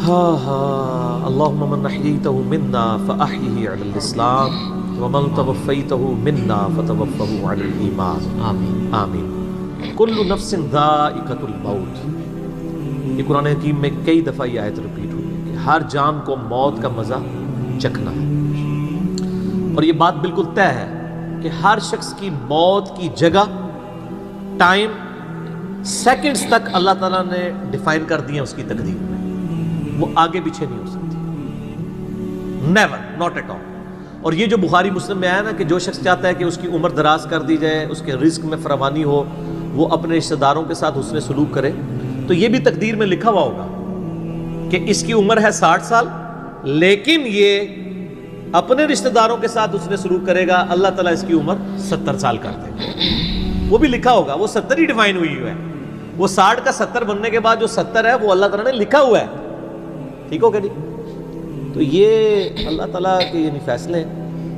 اللہم من احییتہ منا فاحیہ علی الاسلام ومن توفیتہ منا فتوفہ علی الایمان آمین آمین۔ کل نفس ذائقۃ الموت، یہ قرآن حکیم میں کئی دفعہ یہ آیت ریپیٹ ہوئی ہے کہ ہر جان کو موت کا مزہ چکھنا ہے، اور یہ بات بالکل طے ہے کہ ہر شخص کی موت کی جگہ، ٹائم، سیکنڈز تک اللہ تعالیٰ نے ڈیفائن کر دی ہے اس کی تقدیر میں، وہ آگے پیچھے نہیں ہو سکتی، نیور، ناٹ ایٹ آل۔ اور یہ جو بخاری مسلم میں آیا نا کہ جو شخص چاہتا ہے کہ اس کی عمر دراز کر دی جائے، اس کے رزق میں فراوانی ہو، وہ اپنے رشتہ داروں کے ساتھ حسن سلوک کرے، تو یہ بھی تقدیر میں لکھا ہوا ہوگا کہ اس کی عمر ہے 60 سال، لیکن یہ اپنے رشتہ داروں کے ساتھ حسن سلوک کرے گا، اللہ تعالیٰ اس کی عمر 70 سال کر دے گا، وہ بھی لکھا ہوگا، وہ 70 ہی ڈیفائن ہوئی ہے، وہ 60 کا 70 بننے کے بعد جو 70 ہے وہ اللہ تعالیٰ نے لکھا ہوا ہے، ٹھیک ہو گیا جی؟ تو یہ اللہ تعالیٰ کے یعنی فیصلے ہیں۔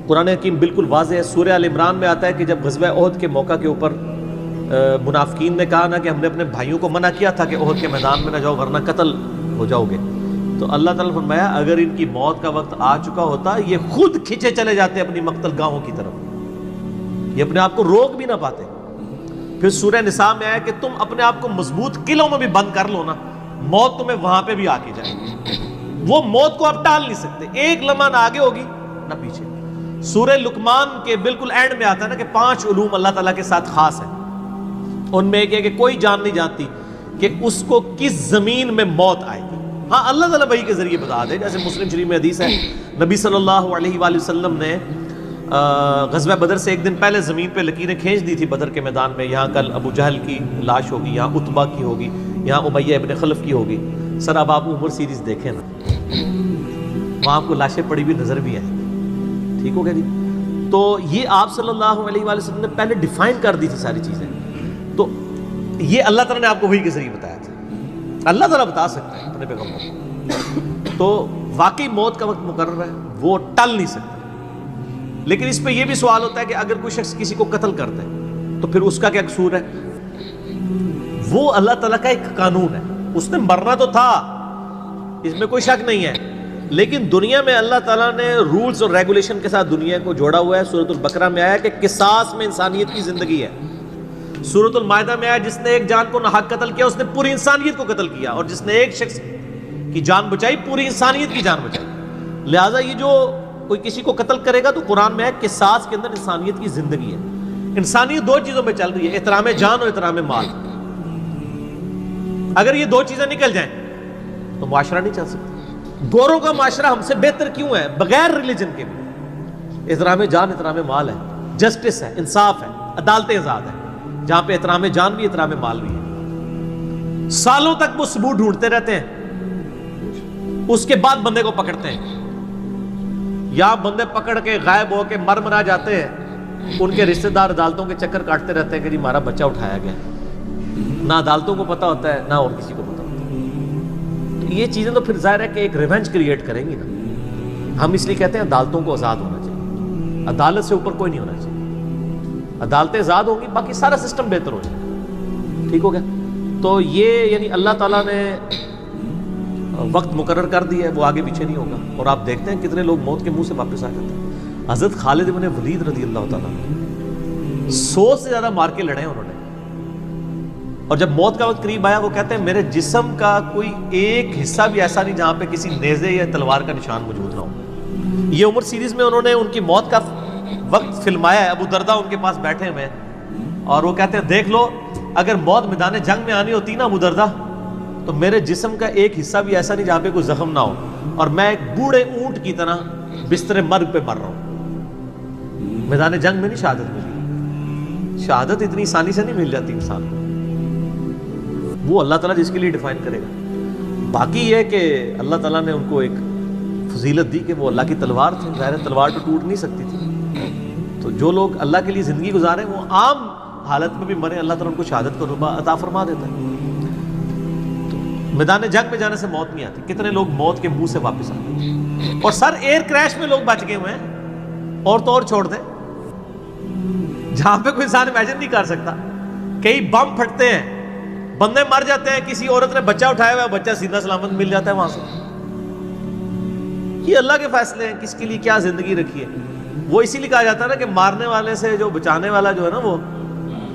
قرآن حکیم بالکل واضح ہے، سورہ آل عمران میں آتا ہے کہ جب غزوہ احد کے موقع کے اوپر منافقین نے کہا نا کہ ہم نے اپنے بھائیوں کو منع کیا تھا کہ احد کے میدان میں نہ جاؤ ورنہ قتل ہو جاؤ گے، تو اللہ تعالیٰ نے فرمایا اگر ان کی موت کا وقت آ چکا ہوتا یہ خود کھنچے چلے جاتے اپنی مقتل گاہوں کی طرف، یہ اپنے آپ کو روک بھی نہ پاتے۔ پھر سورہ نساء میں آیا کہ تم اپنے آپ کو مضبوط قلعوں میں بھی بند کر لو نا، موت تمہیں وہاں پہ بھی آ کے جائے گی، وہ موت کو آپ ٹال نہیں سکتے، ایک لمحہ نہ آگے ہوگی نہ پیچھے۔ سورہ لقمان کے بالکل اینڈ میں آتا ہے نا کہ 5 علوم اللہ تعالیٰ کے ساتھ خاص ہیں، ان میں ایک ہے کہ کوئی جان نہیں جانتی کہ اس کو کس زمین میں موت آئے گی، ہاں اللہ تعالیٰ وحی کے ذریعے بتا دے، جیسے مسلم شریف میں حدیث ہے نبی صلی اللہ علیہ وآلہ وسلم نے غزوہ بدر سے ایک دن پہلے زمین پہ لکیریں کھینچ دی تھی بدر کے میدان میں، یہاں کل ابو جہل کی لاش ہوگی، یہاں عتبہ کی ہوگی، یہاں امیہ ابن خلف کی ہوگی۔ سر اب آپ عمر سیریز دیکھیں نا، وہاں آپ کو لاشیں پڑی ہوئی نظر بھی آئیں گی، ٹھیک ہو گیا جی؟ تو یہ آپ صلی اللہ علیہ وآلہ وسلم نے پہلے ڈیفائن کر دی تھی ساری چیزیں، تو یہ اللہ تعالیٰ نے آپ کو وحی کے ذریعے بتایا تھا، اللہ تعالیٰ بتا سکتا ہے اپنے پیغمبر کو، تو واقعی موت کا وقت مقرر ہے، وہ ٹل نہیں سکتا۔ لیکن اس پہ یہ بھی سوال ہوتا ہے کہ اگر کوئی شخص کسی کو قتل کرتا ہے تو پھر اس کا کیا قصور ہے؟ وہ اللہ تعالیٰ کا ایک قانون ہے، اس نے مرنا تو تھا، اس میں کوئی شک نہیں ہے، لیکن دنیا میں اللہ تعالیٰ نے رولز اور ریگولیشن کے ساتھ دنیا کو جوڑا ہوا ہے۔ سورۃ البقرہ میں آیا کہ قصاص میں انسانیت کی زندگی ہے، سورۃ المائدہ میں آیا جس نے ایک جان کو ناحق قتل کیا اس نے پوری انسانیت کو قتل کیا، اور جس نے ایک شخص کی جان بچائی پوری انسانیت کی جان بچائی۔ لہٰذا یہ جو کوئی کسی کو قتل کرے گا تو قرآن میں ہے قصاص کے اندر انسانیت کی زندگی ہے۔ انسانیت 2 چیزوں میں چل رہی ہے، احترام جان اور احترام مال۔ اگر یہ 2 چیزیں نکل جائیں تو معاشرہ نہیں چل سکتا۔ گوروں کا معاشرہ ہم سے بہتر کیوں ہے؟ بغیر ریلیجن کے بھی احترام جان احترام مال ہے، جسٹس ہے، انصاف ہے، عدالت آزاد ہے، جہاں پہ احترام جان بھی احترام مال بھی ہے۔ سالوں تک وہ ثبوت ڈھونڈتے رہتے ہیں، اس کے بعد بندے کو پکڑتے ہیں، یا بندے پکڑ کے غائب ہو کے مر مرا جاتے ہیں، ان کے رشتہ دار عدالتوں کے چکر کاٹتے رہتے ہیں کہ جی ہمارا بچہ اٹھایا گیا، نہ عدالتوں کو پتہ ہوتا ہے نہ اور کسی کو پتہ ہوتا ہے۔ تو یہ چیزیں تو پھر ظاہر ہے کہ ایک ریونج کریٹ کریں گی نا۔ ہم اس لیے کہتے ہیں عدالتوں کو آزاد ہونا چاہیے، عدالت سے اوپر کوئی نہیں ہونا چاہیے، عدالتیں آزاد ہوں گی باقی سارا سسٹم بہتر ہو جائے، ٹھیک ہو گیا؟ تو یہ یعنی اللہ تعالیٰ نے وقت مقرر کر دیا ہے، وہ آگے پیچھے نہیں ہوگا۔ اور آپ دیکھتے ہیں کتنے لوگ موت کے منہ سے واپس آ جاتے ہیں۔ حضرت خالد بن ولید رضی اللہ تعالیٰ 100 سے زیادہ مار کے لڑے انہوں نے، اور جب موت کا وقت قریب آیا وہ کہتے ہیں میرے جسم کا کوئی ایک حصہ بھی ایسا نہیں جہاں پہ کسی نیزے یا تلوار کا نشان موجود نہ ہو۔ یہ عمر سیریز میں انہوں نے ان کی موت کا وقت فلمایا ہے، ابو دردہ ان کے پاس بیٹھے ہوئے ہیں اور وہ کہتے ہیں دیکھ لو اگر موت میدان جنگ میں آنی ہوتی نا ابو دردہ تو میرے جسم کا ایک حصہ بھی ایسا نہیں جہاں پہ کوئی زخم نہ ہو، اور میں ایک بوڑھے اونٹ کی طرح بستر مرگ پہ مر رہا ہوں۔ میدان جنگ میں نہیں شہادت ملی، شہادت اتنی آسانی سے نہیں مل جاتی انسان کو، وہ اللہ تعالیٰ جس کے لیے ڈیفائن کرے گا۔ باقی یہ ہے کہ اللہ تعالیٰ نے ان کو ایک فضیلت دی کہ وہ اللہ کی تلوار تھے، ظاہر ہے تلوار تو ٹوٹ نہیں سکتی تھی، تو جو لوگ اللہ کے لیے زندگی گزارے وہ عام حالت میں بھی مرے اللہ تعالیٰ ان کو شہادت کا رتبہ عطا فرما دیتا ہے۔ میدان جنگ میں جانے سے موت نہیں آتی، کتنے لوگ موت کے منہ سے واپس آتے ہیں، اور سر ایئر کریش میں لوگ بچ گئے ہوئے ہیں، اور تو اور چھوڑ دیں جہاں پہ کوئی انسان امیجن نہیں کر سکتا، کئی بم پھٹتے ہیں، بندے مر جاتے ہیں، کسی عورت نے بچہ اٹھایا ہوا ہے، بچہ سیدھا سلامت مل جاتا ہے وہاں سے، یہ اللہ کے فیصلے ہیں کس کے لیے کیا زندگی رکھی ہے. وہ اسی لیے کہا جاتا ہے نا کہ مارنے والے سے جو بچانے والا جو ہے نا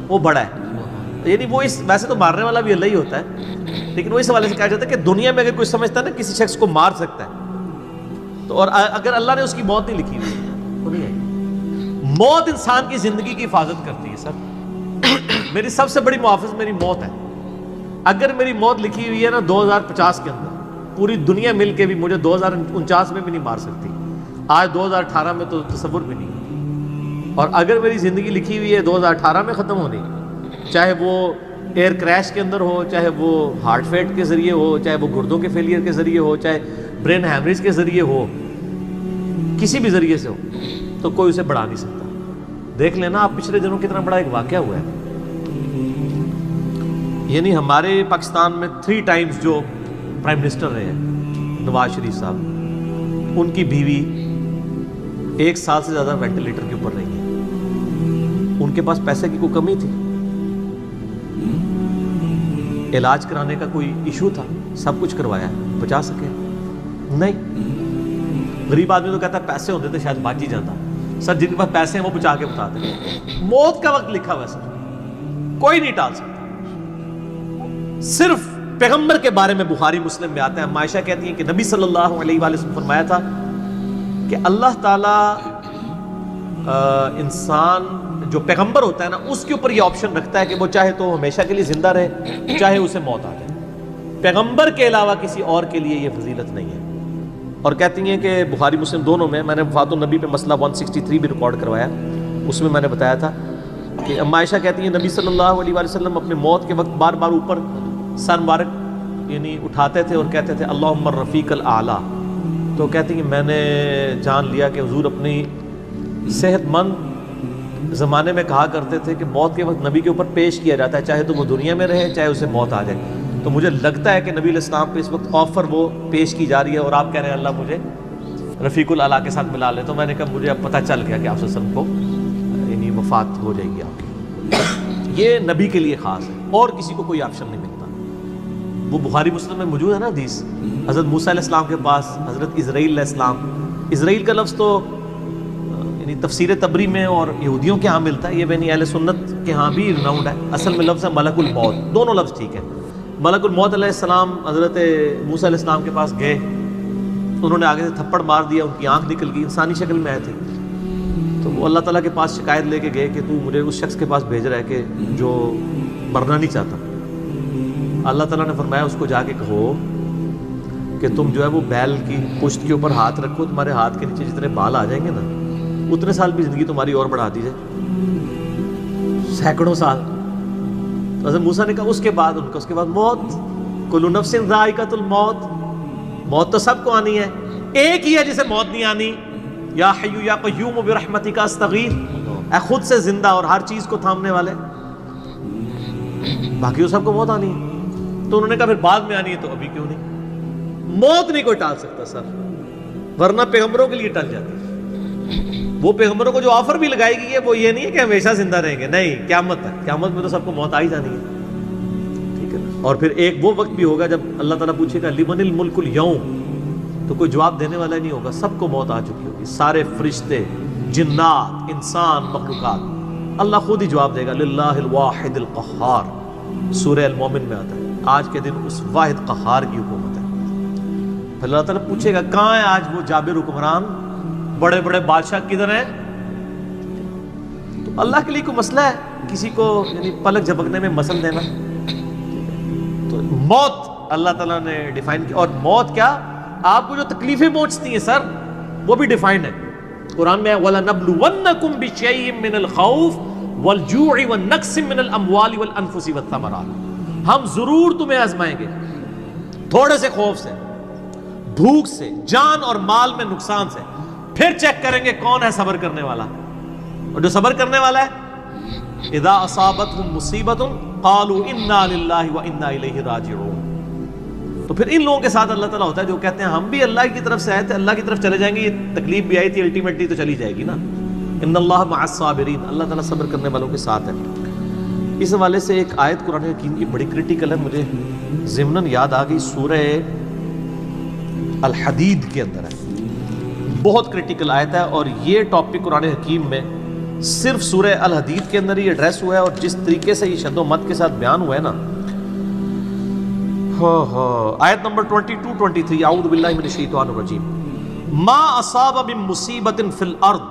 وہ بڑا ہے. یعنی وہ ویسے تو مارنے والا بھی اللہ ہی ہوتا ہے، لیکن وہ اس حوالے سے کہا جاتا ہے کہ دنیا میں اگر کوئی سمجھتا ہے نا کسی شخص کو مار سکتا ہے تو، اور اگر اللہ نے اس کی موت نہیں لکھی ہوئی تو نہیں ہے. موت انسان کی زندگی کی حفاظت کرتی ہے. سر میری سب سے بڑی محافظ میری موت ہے. اگر میری موت لکھی ہوئی ہے نا 2050 کے اندر، پوری دنیا مل کے بھی مجھے 2049 میں بھی نہیں مار سکتی. آج 2018 میں تو تصور بھی نہیں. اور اگر میری زندگی لکھی ہوئی ہے 2018 میں ختم ہونی، چاہے وہ ایئر کریش کے اندر ہو، چاہے وہ ہارٹ فیٹ کے ذریعے ہو، چاہے وہ گردوں کے فیلئر کے ذریعے ہو، چاہے برین ہیمریج کے ذریعے ہو، کسی بھی ذریعے سے ہو، تو کوئی اسے بڑھا نہیں سکتا. دیکھ لینا آپ پچھلے دنوں کتنا بڑا ایک واقعہ ہوا ہے. یعنی ہمارے پاکستان میں 3 ٹائمز جو پرائم منسٹر رہے ہیں نواز شریف صاحب، ان کی بیوی 1 سال سے زیادہ وینٹیلیٹر کے اوپر رہی ہے. ان کے پاس پیسے کی کوئی کمی تھی؟ علاج کرانے کا کوئی ایشو تھا؟ سب کچھ کروایا، بچا سکے؟ نہیں. غریب آدمی تو کہتا ہے پیسے ہوتے تھے شاید بچ ہی جاتا. سر جن کے پاس پیسے ہیں وہ بچا کے بتاتے ہیں. موت کا وقت لکھا ہوا ہے سر، کوئی نہیں ٹال سکتا. صرف پیغمبر کے بارے میں بخاری مسلم میں آتا ہے، عائشہ کہتی ہیں کہ نبی صلی اللہ علیہ وآلہ وسلم فرمایا تھا کہ اللہ تعالیٰ انسان جو پیغمبر ہوتا ہے نا اس کے اوپر یہ آپشن رکھتا ہے کہ وہ چاہے تو ہمیشہ کے لیے زندہ رہے، چاہے اسے موت آ جائے. پیغمبر کے علاوہ کسی اور کے لیے یہ فضیلت نہیں ہے. اور کہتی ہیں کہ بخاری مسلم دونوں میں نے وفات النبی پہ مسئلہ 163 بھی ریکارڈ کروایا، اس میں نے بتایا تھا کہ عائشہ کہتی ہیں نبی صلی اللہ علیہ وآلہ وسلم اپنے موت کے وقت بار بار اوپر سر مبارک یعنی اٹھاتے تھے اور کہتے تھے اللہم الرفیق الاعلیٰ. تو کہتی ہیں میں نے جان لیا کہ حضور اپنی صحت مند زمانے میں کہا کرتے تھے کہ موت کے وقت نبی کے اوپر پیش کیا جاتا ہے، چاہے تو وہ دنیا میں رہے چاہے اسے موت آ جائے. تو مجھے لگتا ہے کہ نبی علیہ السلام پہ اس وقت آفر وہ پیش کی جا رہی ہے اور آپ کہہ رہے ہیں اللہ مجھے رفیق الاعلیٰ کے ساتھ ملا لے. تو میں نے کہا مجھے اب پتہ چل گیا کہ آپ صلی اللہ علیہ وسلم کو یعنی وفات ہو جائے گی آپ کی. یہ نبی کے لیے خاص ہے اور کسی کو کوئی آپشن نہیں ملتا. وہ بخاری مسلم میں موجود ہے نا حدیث، حضرت موسیٰ علیہ السلام کے پاس حضرت اسرائیل علیہ السلام، اسرائیل کا لفظ تو یعنی تفسیر تبری میں اور یہودیوں کے ہاں ملتا ہے، یہ بین اہل سنت کے ہاں بھی رناؤنڈ ہے. اصل میں لفظ ہے ملک الموت. دونوں لفظ ٹھیک ہے. ملک الموت علیہ السلام حضرت موسیٰ علیہ السلام کے پاس گئے، انہوں نے آگے سے تھپڑ مار دیا، ان کی آنکھ نکل گئی، انسانی شکل میں آئے تھے. تو وہ اللہ تعالیٰ کے پاس شکایت لے کے گئے کہ تو مجھے اس شخص کے پاس بھیج رہا ہے کہ جو مرنا نہیں چاہتا. اللہ تعالیٰ نے فرمایا اس کو جا کے کہو کہ تم جو ہے وہ بیل کی پشت کے اوپر ہاتھ رکھو، تمہارے ہاتھ کے نیچے جتنے بال آ جائیں گے نا اتنے سال بھی زندگی تمہاری اور بڑھا دی جائے، سینکڑوں سال. تو حضرت موسیٰ نے کہا اس کے بعد ان کا اس کے بعد موت، کل نفس ذائقۃ الموت، موت تو سب کو آنی ہے، ایک ہی ہے جسے موت نہیں آنی. یا حی یا قیوم برحمتک استغیث، اے خود سے زندہ اور ہر چیز کو تھامنے والے، باقی وہ سب کو موت آنی ہے. تو انہوں نے کہا پھر بعد میں آنی ہے تو ابھی کیوں نہیں؟ موت نہیں کوئی ٹال سکتا سر، ورنہ پیغمبروں کے لیے ٹل جاتی. وہ پیغمبروں کو جو آفر بھی لگائی گئی ہے وہ یہ نہیں ہے کہ ہمیشہ زندہ رہیں گے، نہیں، قیامت ہے، قیامت میں تو سب کو موت آ ہی جانی ہے. ٹھیک ہے نا. اور پھر ایک وہ وقت بھی ہوگا جب اللہ تعالیٰ پوچھے گا لمن الملک اليوم، تو کوئی جواب دینے والا نہیں ہوگا، سب کو موت آ چکی ہوگی، سارے فرشتے، جنات، انسان، مخلوقات. اللہ خود ہی جواب دے گا للہ الواحد القہار، سورہ المومن میں آتا ہے. آج کے دن اس واحد قہار کی حکومت ہے. پھر اللہ تعالیٰ پوچھے گا کہاں ہے آج وہ جابر حکمران، بڑے بڑے بادشاہ کدھر ہیں؟ تو اللہ کے لیے کوئی مسئلہ ہے کسی کو یعنی پلک جھپکنے میں مسل دینا؟ تو موت اللہ تعالیٰ نے ڈیفائن کی. اور موت کیا، آپ کو جو تکلیفیں پہنچتی ہیں سر وہ بھی ڈیفائنڈ ہے. قرآن میں وَلَنَبْلُوَنَّكُمْ بِشَيْءٍ مِّنَ الْخَوْفِ وَالْجُوعِ وَالنَّقْصِ مِّنَ الْأَمْوَالِ وَالْأَنفُسِ وَالثَّمَرَاتِ، ہم ضرور تمہیں آزمائیں گے تھوڑے سے خوف سے، بھوک سے، جان اور مال میں نقصان سے، پھر چیک کریں گے کون ہے صبر کرنے والا. اور جو صبر کرنے والا ہے اذا اصابتهم مصیبۃ قالوا انا للہ وانا الیہ راجعون. تو پھر ان لوگوں کے ساتھ اللہ تعالیٰ ہوتا ہے جو کہتے ہیں ہم بھی اللہ کی طرف سے آئے تھے، اللہ کی طرف چلے جائیں گے، یہ تکلیف بھی آئی تھی الٹیمیٹلی تو چلی جائے گی نا. ان اللہ مع الصابرین، اللہ تعالیٰ صبر کرنے والوں کے ساتھ ہے. اس حوالے سے ایک آیت قرآن حکیم کی بڑی کریٹیکل ہے، مجھے ضمناً یاد آ گئی، سورہ الحدید کے اندر ہے. بہت کرٹیکل آیت ہے، اور یہ ٹاپک قرآن حکیم میں صرف سورہ الحدید کے اندر ہی ایڈریس ہوا ہے، اور جس طریقے سے یہ شد و مت کے ساتھ بیان ہوا ہے نا، آیت نمبر 22-23، اعوذ باللہ من الشیطان الرجیم، ما اصاب من مصیبت فی الارض،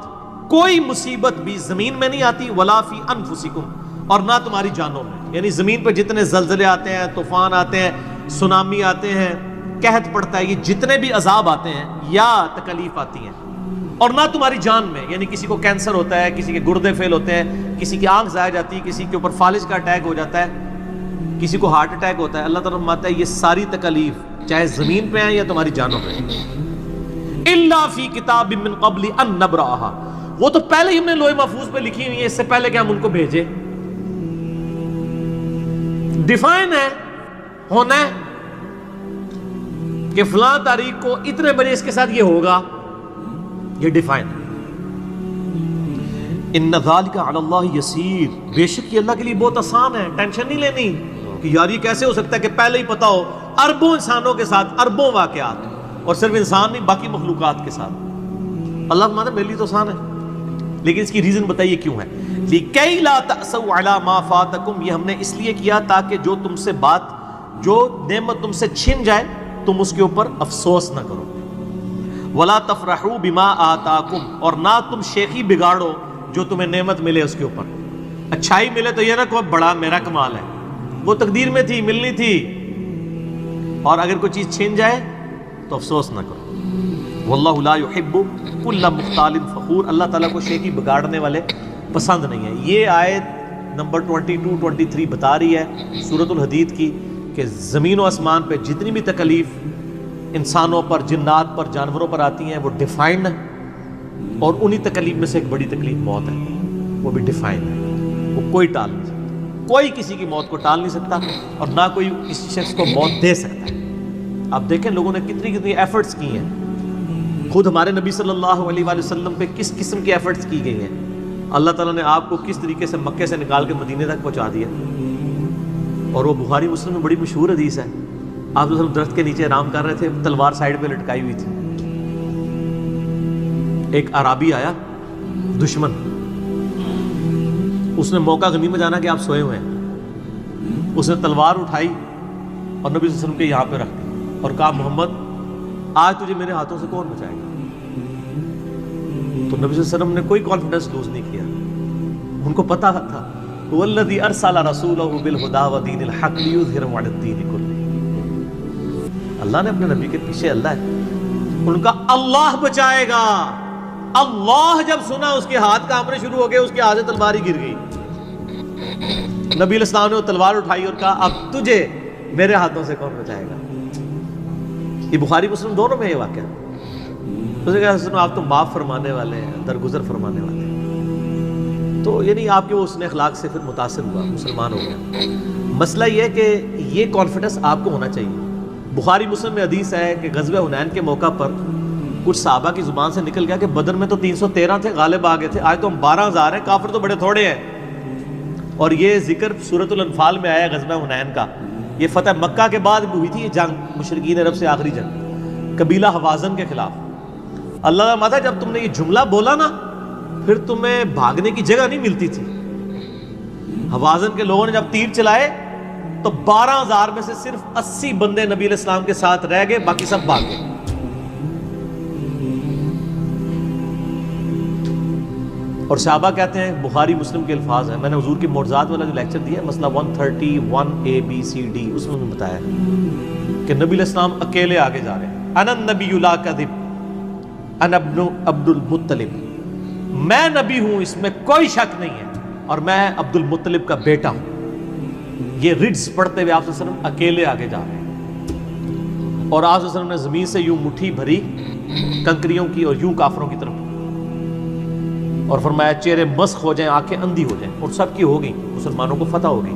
کوئی مصیبت بھی زمین میں نہیں آتی، ولا فی انفسکم، اور نہ تمہاری جانوں میں، یعنی زمین پہ جتنے زلزلے آتے ہیں، طوفان آتے ہیں، سونامی آتے ہیں، قحط پڑتا ہے، یہ جتنے بھی عذاب آتے ہیں یا تکلیف آتی ہیں، اور نہ تمہاری جان میں، یعنی کسی کو کینسر ہوتا ہے، کسی کے گردے فیل ہوتے ہیں، کسی کی آنکھ ضائع جاتی ہے، کسی کے اوپر فالج کا اٹیک ہو جاتا ہے، کسی کو ہارٹ اٹیک ہوتا ہے، اللہ تعالیٰ فرماتا ہے یہ ساری تکلیف چاہے زمین پہ ہیں یا تمہاری جانوں پہ، الا فی کتاب من قبل ان نبرأها، وہ تو پہلے ہی ہم نے لوح محفوظ پہ لکھی ہوئی ہے، اس سے پہلے کہ ہم ان کو بھیجے، ڈیفائن ہے، ہونا ہے کہ فلاں تاریخ کو اتنے بجے اس کے ساتھ یہ ہوگا، یہ ڈیفائن ہے۔ ان ذالک علی اللہ یسیر، بے شک یہ اللہ کے لیے بہت آسان ہے، ٹینشن نہیں لینی کہ یار یہ کیسے ہو سکتا ہے کہ پہلے ہی پتا ہو، اربوں انسانوں کے ساتھ اربوں واقعات، اور صرف انسان نہیں باقی مخلوقات کے ساتھ، اللہ فرماتا ہے میرے لیے تو آسان ہے، لیکن اس کی ریزن بتائیے کیوں ہے، لِكَيْ لَا تَأْسَوْا عَلَى مَا فَاتَكُمْ، یہ ہم نے اس لیے کیا تاکہ جو تم سے بات، جو نعمت تم سے چھن جائے تم اس کے اوپر افسوس نہ کرو، وَلَا تَفْرَحُوا بِمَا آتَاكُمْ، اور نہ تم شیخی بگاڑو جو تمہیں نعمت ملے اس کے اوپر، اچھائی ملے تو یہ نہ کہو بڑا میرا کمال ہے، وہ تقدیر میں تھی، ملنی تھی، اور اگر کوئی چیز چھن جائے تو افسوس نہ کرو، واللہ لا يحب كل مختال فخور، اللہ تعالیٰ کو شیخی بگاڑنے والے پسند نہیں ہے۔ یہ آیت نمبر 22-23 بتا رہی ہے سورۃ الحدید کی کہ زمین و آسمان پہ جتنی بھی تکلیف انسانوں پر، جنات پر، جانوروں پر آتی ہیں وہ ڈیفائنڈ ہے، اور انہی تکلیف میں سے ایک بڑی تکلیف موت ہے، وہ بھی ڈیفائنڈ ہے، وہ کوئی ٹال نہیں سکتا، کوئی کسی کی موت کو ٹال نہیں سکتا، اور نہ کوئی کسی شخص کو موت دے سکتا ہے۔ آپ دیکھیں لوگوں نے کتنی ایفرٹس کی ہیں، خود ہمارے نبی صلی اللہ علیہ وآلہ وسلم پہ کس قسم کی ایفرٹس کی گئی ہیں، اللہ تعالیٰ نے آپ کو کس طریقے سے مکے سے نکال کے مدینے تک پہنچا دیا، اور وہ بخاری مسلم میں بڑی مشہور حدیث ہے، آپ جو درخت کے نیچے آرام کر رہے تھے، تلوار سائیڈ پہ لٹکائی ہوئی تھی، ایک عرابی آیا دشمن، اس نے موقع غنیمت جانا کہ آپ سوئے ہوئے ہیں، اس نے تلوار اٹھائی اور نبی صلی اللہ علیہ وسلم کے یہاں پہ رکھ دی اور کہا محمد آج تجھے میرے ہاتھوں سے کون بچائے گا؟ تو نبی صلی اللہ علیہ وسلم نے کوئی کانفیڈنس لوز نہیں کیا، ان کو پتا تھا هو الذی ارسل رسولہ بالہدی ودین الحق لیظہرہ علی الدین کلہ، اللہ نے اپنے نبی کے پیچھے اللہ ہے، ان کا اللہ بچائے گا، اللہ جب سنا اس کے ہاتھ کانپنے شروع ہو گئے، اس کے ہاتھ سے تلوار ہی گر گئی، نبی علیہ السلام نے وہ تلوار اٹھائی اور کہا اب تجھے میرے ہاتھوں سے کون بچائے گا؟ یہ بخاری مسلم دونوں میں یہ واقعہ، اس نے کہا آپ تو معاف فرمانے والے ہیں، درگزر فرمانے والے ہیں، تو یعنی آپ کے وہ حسن اخلاق سے پھر متاثر ہوا، مسلمان ہو گیا۔ مسئلہ یہ ہے کہ یہ کانفیڈنس آپ کو ہونا چاہیے۔ بخاری مسلم میں حدیث ہے کہ غزوہ حنین کے موقع پر کچھ صحابہ کی زبان سے نکل گیا کہ بدر میں تو 313 تھے، غالب آ گئے تھے، آج تو ہم 12,000 ہیں، کافر تو بڑے تھوڑے ہیں، اور یہ ذکر سورۃ الانفال میں آیا غزوہ حنین کا، یہ فتح مکہ کے بعد بھی ہوئی تھی یہ جنگ، مشرکین عرب سے آخری جنگ قبیلہ حوازن کے خلاف۔ اللہ کا ماتا جب تم نے یہ جملہ بولا نا پھر تمہیں بھاگنے کی جگہ نہیں ملتی تھی، حوازن کے لوگوں نے جب تیر چلائے تو 12,000 میں سے صرف 80 بندے نبی علیہ السلام کے ساتھ رہ گئے، باقی سب بھاگ گئے۔ اور صحابہ کہتے ہیں، بخاری مسلم کے الفاظ ہیں، میں نے حضور کی معجزات والا جو لیکچر دیا ہے مسئلہ 131 ABCD، اس میں بتایا کہ نبی علیہ السلام اکیلے آگے جا رہے ہیں، انا النبی لا کذب انا ابن عبد المطلب، میں نبی ہوں اس میں کوئی شک نہیں ہے، اور میں عبد المطلب کا بیٹا ہوں۔ یہ رڈز پڑھتے ہوئے آپ صلی اللہ علیہ وسلم اکیلے آگے جا رہے ہیں، اور آپ صلی اللہ علیہ وسلم نے زمین سے یوں مٹھی بھری کنکریوں کی اور یوں کافروں کی طرف، اور فرمایا چہرے مسخ ہو جائیں، آنکھیں اندھی ہو جائیں، اور سب کی ہو گئی، مسلمانوں کو فتح ہو گئی،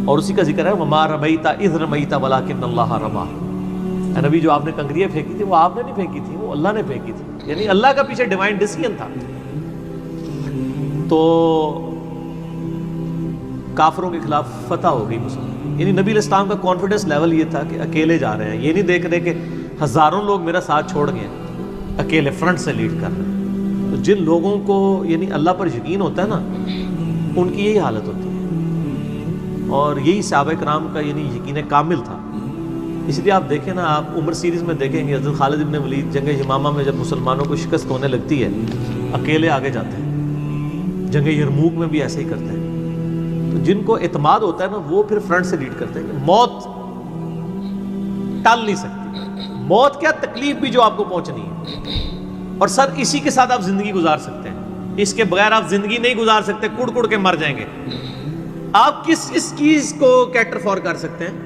اور اسی کا ذکر ہے وما رمیت اذ رمیت ولکن اللہ رمی، اے نبی جو آپ نے کنکریاں پھینکی تھی وہ آپ نے نہیں پھینکی تھی، وہ اللہ نے پھینکی تھی، یعنی اللہ کا پیچھے ڈیوائن ڈیسیژن تھا۔ تو کافروں کے خلاف فتح ہو گئی مسلمان، یعنی نبی علیہ السلام کا کانفیڈنس لیول یہ تھا کہ اکیلے جا رہے ہیں، یہ نہیں دیکھ رہے کہ ہزاروں لوگ میرا ساتھ چھوڑ گئے ہیں، اکیلے فرنٹ سے لیڈ کر رہے ہیں. تو جن لوگوں کو یعنی اللہ پر یقین ہوتا ہے نا، ان کی یہی حالت ہوتی ہے، اور یہی صحابہ کرام کا یعنی یقین کامل تھا. اس لیے آپ دیکھیں نا، آپ عمر سیریز میں دیکھیں گے حضرت خالد بن ولید جنگ یمامہ میں جب مسلمانوں کو شکست ہونے لگتی ہے اکیلے آگے جاتے ہیں. جنگ یرموک میں بھی ایسے ہی کرتے ہیں. تو جن کو اعتماد ہوتا ہے نا وہ پھر فرنٹ سے لیڈ کرتے ہیں کہ موت ٹال نہیں سکتی. موت کیا، تکلیف بھی جو آپ کو پہنچنی ہے، اور سر اسی کے ساتھ آپ زندگی گزار سکتے ہیں. اس کے بغیر آپ زندگی نہیں گزار سکتے، کڑ کڑ کے مر جائیں گے. آپ کس اس چیز کو کیٹر فور کر سکتے ہیں؟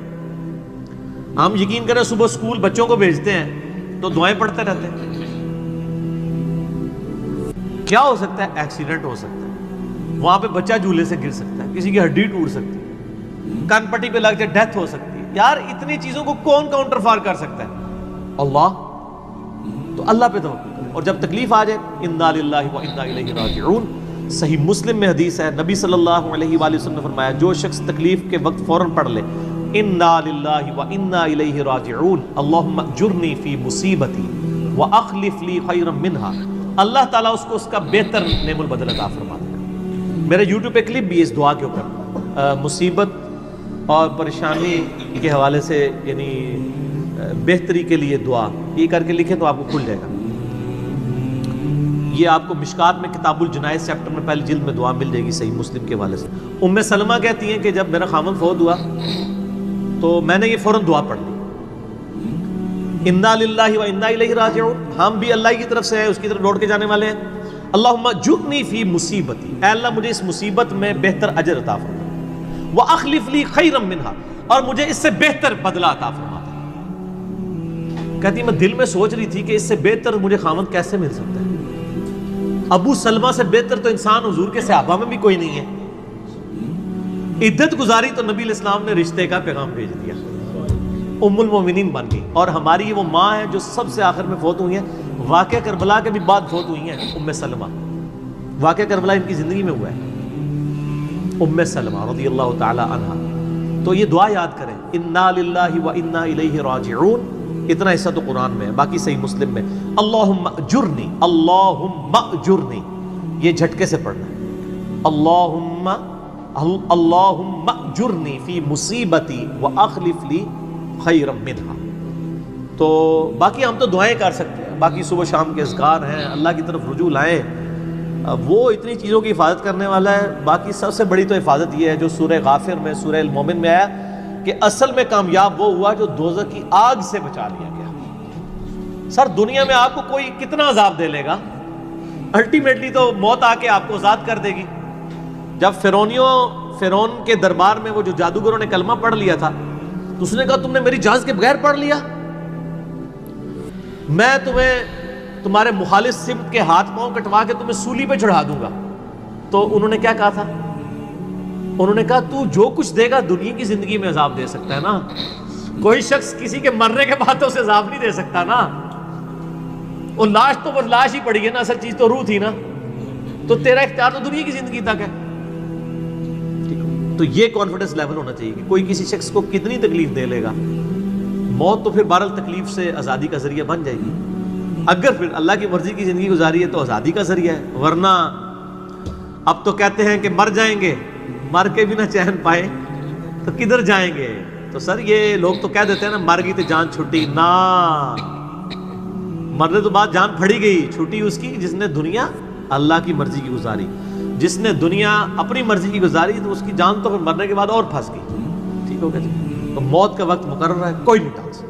ہم یقین کریں صبح اسکول بچوں کو بھیجتے ہیں تو دعائیں پڑھتے رہتے ہیں. کیا ہو سکتا ہے؟ ایکسیڈنٹ ہو سکتا ہے، وہاں پہ بچہ جھولے سے گر سکتا ہے، کسی کی ہڈی ٹوٹ سکتی ہے، کان پٹی پہ لگ جائے ڈیتھ ہو سکتی ہے. یار اتنی چیزوں کو کون کاؤنٹر فار کر سکتا ہے؟ اللہ. تو اللہ پہ توکل کریں، اور جب تکلیف آ جائے انا للہ و انا الیہ راجعون. صحیح مسلم میں حدیث ہے، نبی صلی اللہ علیہ وآلہ وسلم نے فرمایا جو شخص تکلیف کے وقت فوراً پڑھ لے انا للہ و انا الیہ راجعون اللہم اجرنی فی مصیبتی واخلف لی خیرا منہا، اللہ تعالیٰ اس کو اس کا بہتر نعم البدل عطا فرما دے گا. میرے یوٹیوب پہ کلپ بھی ہے اس دعا کے اوپر، مصیبت اور پریشانی کے حوالے سے یعنی بہتری کے لیے دعا، یہ کر کے لکھیں تو آپ کو کھل جائے گا. یہ آپ کو مشکات میں کتاب الجنائز چیپٹر میں پہلی جلد میں دعا مل جائے گی صحیح مسلم کے حوالے سے. ام سلمہ کہتی ہیں کہ جب میرا خامن فوت ہوا تو میں نے یہ فوراً دعا پڑھ لی، انا للہ و انا الیہ راجعون، ہم بھی اللہ کی طرف سے ہیں، اس کی طرف لوٹ کے جانے والے ہیں. اللہم اجرنی فی مصیبتی، اے اللہ مجھے اس مصیبت میں بہتر اجر عطا فرما، واخلف لی خیرا منہا، اور مجھے اس سے بہتر بدلہ عطا فرما. کہتی میں دل میں سوچ رہی تھی کہ اس سے بہتر مجھے خامد کیسے مل سکتا ہے؟ ابو سلمہ سے بہتر تو انسان حضور کے صحابہ میں بھی کوئی نہیں ہے. عدت گزاری تو نبی علیہ السلام نے رشتے کا پیغام بھیج دیا، ام المومنین بن گئی. اور ہماری وہ ماں ہے جو سب سے آخر میں فوت ہوئی ہیں، واقعہ کربلا کے بھی بعد فوت ہوئی ہیں، ام سلمہ. واقعہ کربلا ان کی زندگی میں ہوا ہے، ام سلمہ رضی اللہ تعالی عنہا. تو یہ دعا یاد کریں، انا للہ و انا الیہ راجعون. اتنا حصہ تو قرآن میں ہے، باقی صحیح مسلم میں اللہم اجرنی، اللہم اجرنی، یہ جھٹکے سے پڑھنا ہے، اللہم اجرنی فی مصیبتی واخلف لی خیرا منہا. تو باقی ہم تو دعائیں کر سکتے ہیں، باقی صبح شام کے اذکار ہیں، اللہ کی طرف رجوع لائیں، وہ اتنی چیزوں کی حفاظت کرنے والا ہے. باقی سب سے بڑی تو حفاظت یہ ہے جو سورہ غافر میں، سورہ المومن میں آیا کہ اصل میں کامیاب وہ ہوا جو دوزخ کی آگ سے بچا لیا گیا. سر دنیا میں آپ کو کوئی کتنا عذاب دے لے گا، الٹیمیٹلی تو موت آ کے آپ کو آزاد کر دے گی. جب فرعون کے دربار میں وہ جو جادوگروں نے کلمہ پڑھ لیا تھا تو اس نے کہا تم نے میری اجازت کے بغیر پڑھ لیا، میں تمہیں تمہارے مخالف سمت کے ہاتھ پاؤں کٹوا کے تمہیں سولی پہ چڑھا دوں گا. تو انہوں نے کیا کہا تھا؟ انہوں نے کہا تو جو کچھ دے گا دنیا کی زندگی میں عذاب دے سکتا ہے نا، کوئی شخص کسی کے مرنے کے بعد تو اسے عذاب نہیں دے سکتا نا. وہ لاش تو وہ لاش ہی پڑی ہے نا، اصل چیز تو روح تھی نا. تو تیرا اختیار تو دنیا کی زندگی تک ہے. تو یہ کانفیڈنس لیول ہونا چاہیے کہ کوئی کسی شخص کو کتنی تکلیف دے لے گا، موت تو پھر بہرحال تکلیف سے آزادی کا ذریعہ بن جائے گی. اگر پھر اللہ کی مرضی کی زندگی گزاری ہے تو آزادی کا ذریعہ ہے، ورنہ اب تو کہتے ہیں کہ مر جائیں گے، مر کے بھی نہ چین پائے تو کدھر جائیں گے. تو سر یہ لوگ تو کہہ دیتے ہیں نا مر گئی تو جان چھٹی، نہ، مرنے تو بعد جان پھڑی گئی، چھٹی اس کی جس نے دنیا اللہ کی مرضی کی گزاری. جس نے دنیا اپنی مرضی کی گزاری تو اس کی جان تو پھر مرنے کے بعد اور پھنس گئی. ٹھیک ہو گیا جی. تو موت کا وقت مقرر ہے، کوئی نہیں ٹال سکتا.